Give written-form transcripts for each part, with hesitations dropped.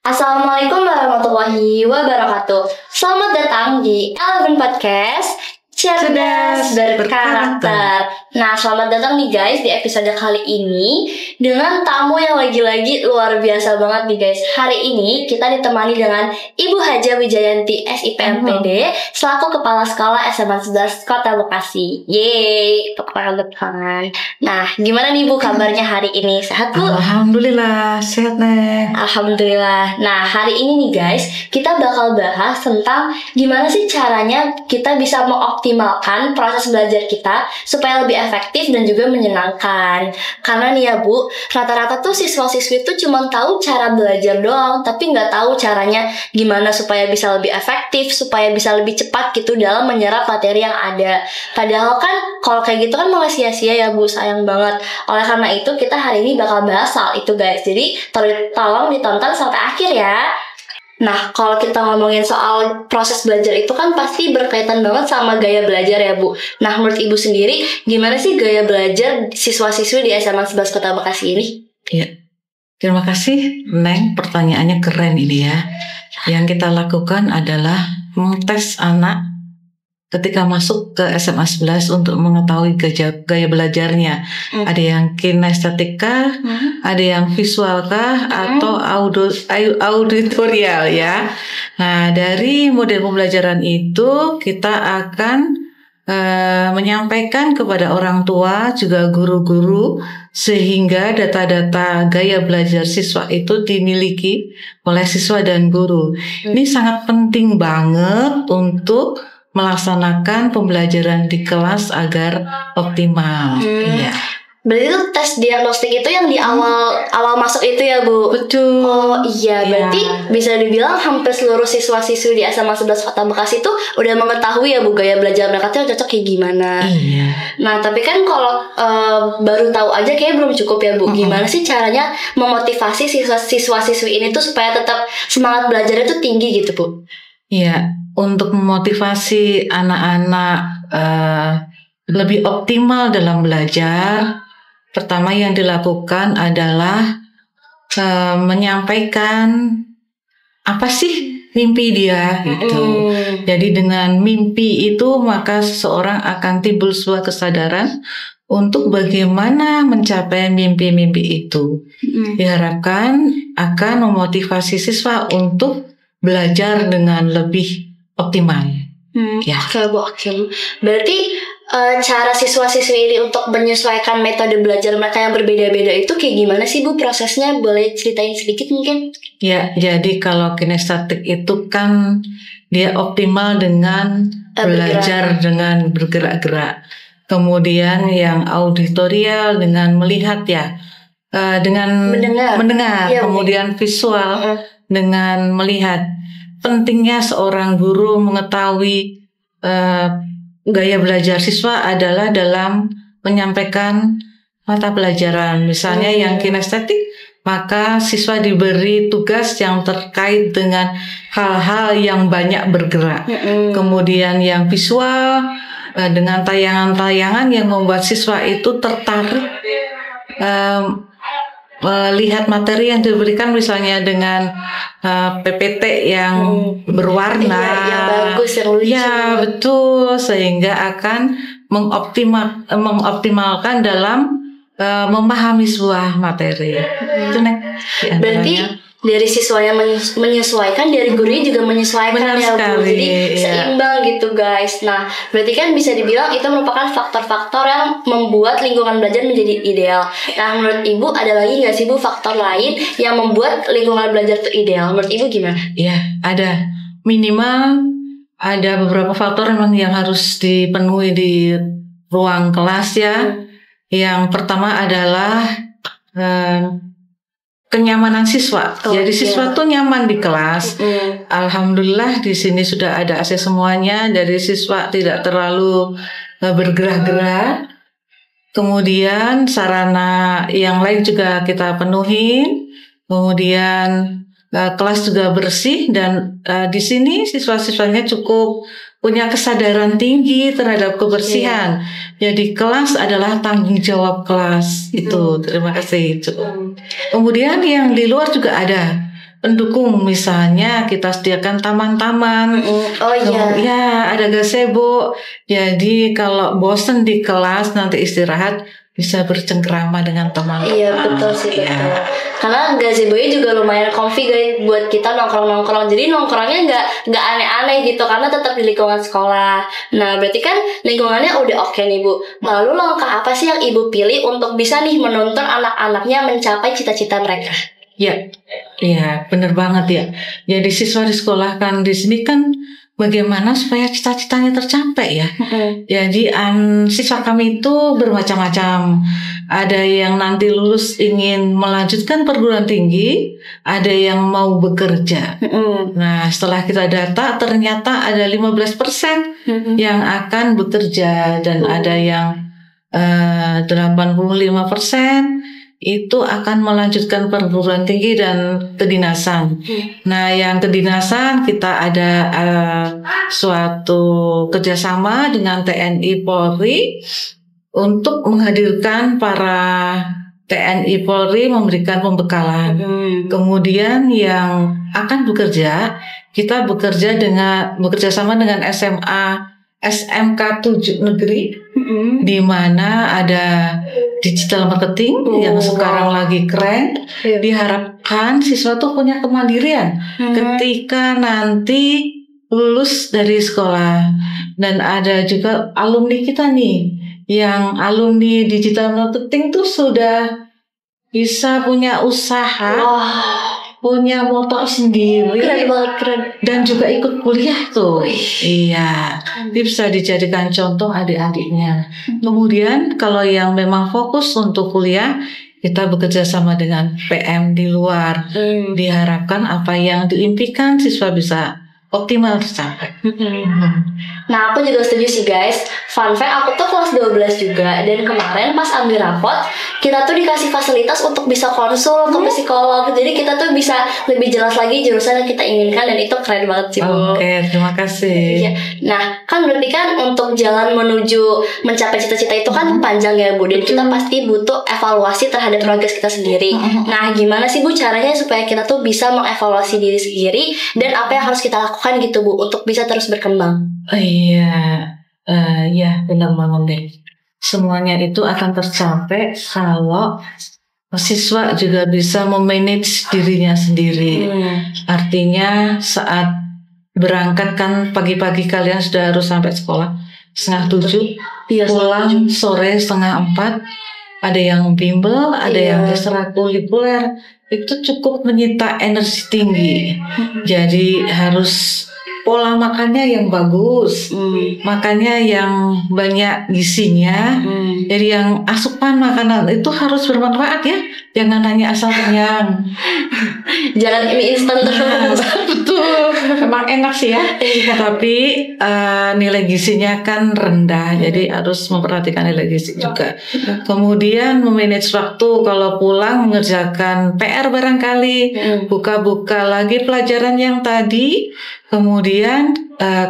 Assalamualaikum warahmatullahi wabarakatuh. Selamat datang di Eleven Podcast Cerdas Berkarakter. Nah, selamat datang nih guys di episode kali ini dengan tamu yang lagi-lagi luar biasa banget nih guys. Hari ini kita ditemani dengan Ibu Haja Wijayanti SIPMPD selaku Kepala Sekolah SMA 11 Kota Bekasi. Yeay, tepuk tangan. Nah, gimana nih Bu kabarnya hari ini? Sehat Bu? Alhamdulillah, sehat Neng. Alhamdulillah. Nah, hari ini nih guys, kita bakal bahas tentang gimana sih caranya kita bisa mengoptimalkan proses belajar kita supaya lebih efektif dan juga menyenangkan. Karena nih ya Bu, rata-rata tuh siswa-siswi tuh cuma tahu cara belajar doang, tapi nggak tahu caranya gimana supaya bisa lebih efektif, supaya bisa lebih cepat gitu dalam menyerap materi yang ada. Padahal kan kalau kayak gitu kan malah sia-sia ya Bu, sayang banget. Oleh karena itu kita hari ini bakal bahas soal itu guys. Jadi tolong ditonton sampai akhir ya. Nah, kalau kita ngomongin soal proses belajar itu kan pasti berkaitan banget sama gaya belajar ya Bu. Nah, menurut Ibu sendiri, gimana sih gaya belajar siswa-siswi di SMA 11 Kota Bekasi ini? Ya, terima kasih Neng, pertanyaannya keren ini ya. Yang kita lakukan adalah mengetes anak ketika masuk ke SMA 11 untuk mengetahui gaya belajarnya. Ada yang kinestetika, ada yang visualkah, atau auditorial ya. Nah, dari model pembelajaran itu kita akan menyampaikan kepada orang tua juga guru-guru sehingga data-data gaya belajar siswa itu dimiliki oleh siswa dan guru. Ini sangat penting banget untuk melaksanakan pembelajaran di kelas agar optimal. Iya. Berarti itu tes diagnostik itu yang di awal masuk itu ya Bu? Betul. Oh iya, berarti bisa dibilang hampir seluruh siswa-siswi di SMA 11 Kota Bekasi itu udah mengetahui ya Bu gaya belajar mereka tuh cocok kayak gimana. Iya. Nah tapi kan kalau baru tahu aja kayaknya belum cukup ya Bu. Gimana sih caranya memotivasi siswa-siswi ini tuh supaya tetap semangat belajarnya tuh tinggi gitu Bu? Iya, untuk memotivasi anak-anak lebih optimal dalam belajar, pertama yang dilakukan adalah menyampaikan apa sih mimpi dia gitu. Jadi dengan mimpi itu maka seseorang akan timbul sebuah kesadaran untuk bagaimana mencapai mimpi-mimpi itu. Diharapkan akan memotivasi siswa untuk belajar dengan lebih optimal. Ya. Oke. Berarti cara siswa-siswi ini untuk menyesuaikan metode belajar mereka yang berbeda-beda itu kayak gimana sih Bu prosesnya? Boleh ceritain sedikit mungkin? Ya, jadi kalau kinestetik itu kan dia optimal dengan belajar dengan bergerak-gerak. Kemudian yang auditorial dengan melihat ya, dengan mendengar. Ya, kemudian visual dengan melihat. Pentingnya seorang guru mengetahui gaya belajar siswa adalah dalam menyampaikan mata pelajaran. Misalnya yang kinestetik, maka siswa diberi tugas yang terkait dengan hal-hal yang banyak bergerak. Kemudian yang visual dengan tayangan-tayangan yang membuat siswa itu tertarik lihat materi yang diberikan, misalnya dengan PPT yang berwarna, yang bagus, yang lucu. Ya betul, sehingga akan mengoptimalkan dalam memahami sebuah materi. Itu berarti dari siswa yang menyesuaikan, dari gurunya juga menyesuaikan. Benar ya Bu. sekali, jadi seimbang gitu guys. Nah berarti kan bisa dibilang itu merupakan faktor-faktor yang membuat lingkungan belajar menjadi ideal. Nah menurut Ibu ada lagi nggak sih Bu faktor lain yang membuat lingkungan belajar itu ideal? Menurut Ibu gimana? Iya, ada. Minimal ada beberapa faktor memang yang harus dipenuhi di ruang kelas ya. Yang pertama adalah kenyamanan siswa. Jadi siswa tuh nyaman di kelas. Alhamdulillah di sini sudah ada AC semuanya. Jadi siswa tidak terlalu bergerak-gerak. Kemudian sarana yang lain juga kita penuhi. Kemudian kelas juga bersih dan di sini siswa-siswanya cukup punya kesadaran tinggi terhadap kebersihan. Jadi kelas adalah tanggung jawab kelas. Itu terima kasih. Kemudian yang di luar juga ada. pendukung, misalnya kita sediakan taman-taman. Oh iya. Ya, ada gazebo. Jadi kalau bosen di kelas nanti istirahat bisa bercengkrama dengan teman-teman. Iya betul sih betul. Ya. Karena gazebo-nya juga lumayan comfy guys buat kita nongkrong-nongkrong. Jadi nongkrongnya nggak aneh-aneh gitu karena tetap di lingkungan sekolah. Nah berarti kan lingkungannya udah oke nih Bu. Lalu langkah apa sih yang Ibu pilih untuk bisa nih menuntun anak-anaknya mencapai cita-cita mereka? Ya, iya benar banget ya. Jadi siswa disekolahkan di sini kan bagaimana supaya cita-citanya tercapai ya. Jadi siswa kami itu bermacam-macam. Ada yang nanti lulus ingin melanjutkan perguruan tinggi, ada yang mau bekerja. Nah setelah kita data ternyata ada 15% yang akan bekerja dan ada yang 85% itu akan melanjutkan perguruan tinggi dan kedinasan. Nah, yang kedinasan kita ada suatu kerjasama dengan TNI Polri untuk menghadirkan para TNI Polri memberikan pembekalan. Kemudian yang akan bekerja, kita bekerja sama dengan SMK 7 negeri, di mana ada digital marketing yang sekarang lagi keren. Diharapkan siswa tuh punya kemandirian ketika nanti lulus dari sekolah. Dan ada juga alumni kita nih, yang alumni digital marketing tuh sudah bisa punya usaha, punya motor sendiri, Keren banget, keren. dan juga ikut kuliah tuh. Iya, dia bisa dijadikan contoh adik-adiknya. Kemudian kalau yang memang fokus untuk kuliah, kita bekerja sama dengan PM di luar. Diharapkan apa yang diimpikan siswa bisa optimal tercapai. Nah aku juga setuju sih guys. Fun fact, aku tuh kelas 12 juga. Dan kemarin pas ambil rapot, kita tuh dikasih fasilitas untuk bisa konsul ke psikolog. Jadi kita tuh bisa lebih jelas lagi jurusan yang kita inginkan. Dan itu keren banget sih Bu. Oke, terima kasih. Iya. Nah kan berarti kan untuk jalan menuju mencapai cita-cita itu kan panjang ya Bu. Dan kita pasti butuh evaluasi terhadap progres kita sendiri. Nah gimana sih Bu caranya supaya kita tuh bisa mengevaluasi diri sendiri, dan apa yang harus kita lakukan gitu Bu untuk bisa terus berkembang? Ya benar banget deh. Semuanya itu akan tercapai kalau siswa juga bisa memanage dirinya sendiri. Artinya saat berangkat kan pagi-pagi kalian sudah harus sampai sekolah 6:30, pulang sore 3:30. Ada yang bimbel, ada yang ekstrakurikuler. Itu cukup menyita energi tinggi. Jadi harus pola makannya yang bagus, makannya yang banyak gizinya. Jadi yang asupan makanan itu harus bermanfaat ya. Jangan hanya asal kenyang. Jangan mie instan terus. Betul, memang enak sih ya. Tapi nilai gizinya kan rendah, jadi harus memperhatikan nilai gizi juga. Kemudian memanage waktu, kalau pulang mengerjakan PR barangkali, buka-buka lagi pelajaran yang tadi. Kemudian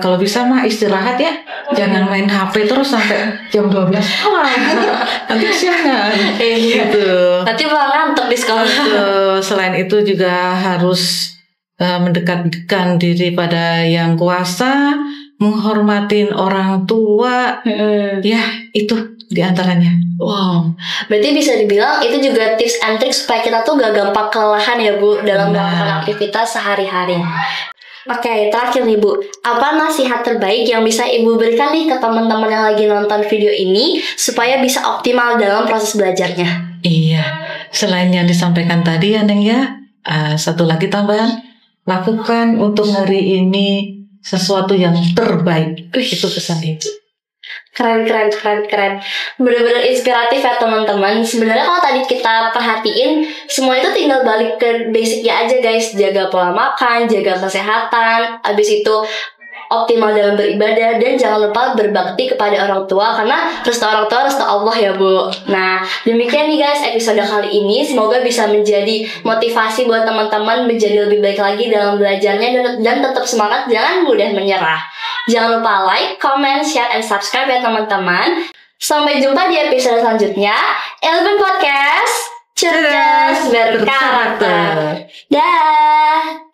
kalau bisa mah istirahat ya, jangan main HP terus sampai jam 12 malam. Nanti kesiangan. Gitu. Nanti malah ngantuk di sekolah. Selain itu juga harus mendekatkan diri pada yang kuasa, menghormatin orang tua. Ya itu diantaranya. Wow, berarti bisa dibilang itu juga tips and tricks supaya kita tuh gak gampang kelelahan ya Bu dalam melakukan aktivitas sehari-hari. Oke, terakhir nih Bu, apa nasihat terbaik yang bisa Ibu berikan nih ke teman-teman yang lagi nonton video ini supaya bisa optimal dalam proses belajarnya? Iya, selain yang disampaikan tadi ya Neng ya, satu lagi tambahan, lakukan untuk hari ini sesuatu yang terbaik. Itu pesan itu. Keren. Benar-benar inspiratif ya teman-teman. Sebenarnya kalau tadi kita perhatiin, semua itu tinggal balik ke basicnya aja guys. Jaga pola makan, jaga kesehatan, habis itu optimal dalam beribadah, dan jangan lupa berbakti kepada orang tua, karena restu orang tua restu Allah ya Bu. Nah demikian nih guys episode kali ini, semoga bisa menjadi motivasi buat teman-teman menjadi lebih baik lagi dalam belajarnya, dan tetap semangat, jangan mudah menyerah. Jangan lupa like, comment, share, and subscribe ya teman-teman. Sampai jumpa di episode selanjutnya. Eleven Podcast. cerdas, berkarakter. Dah.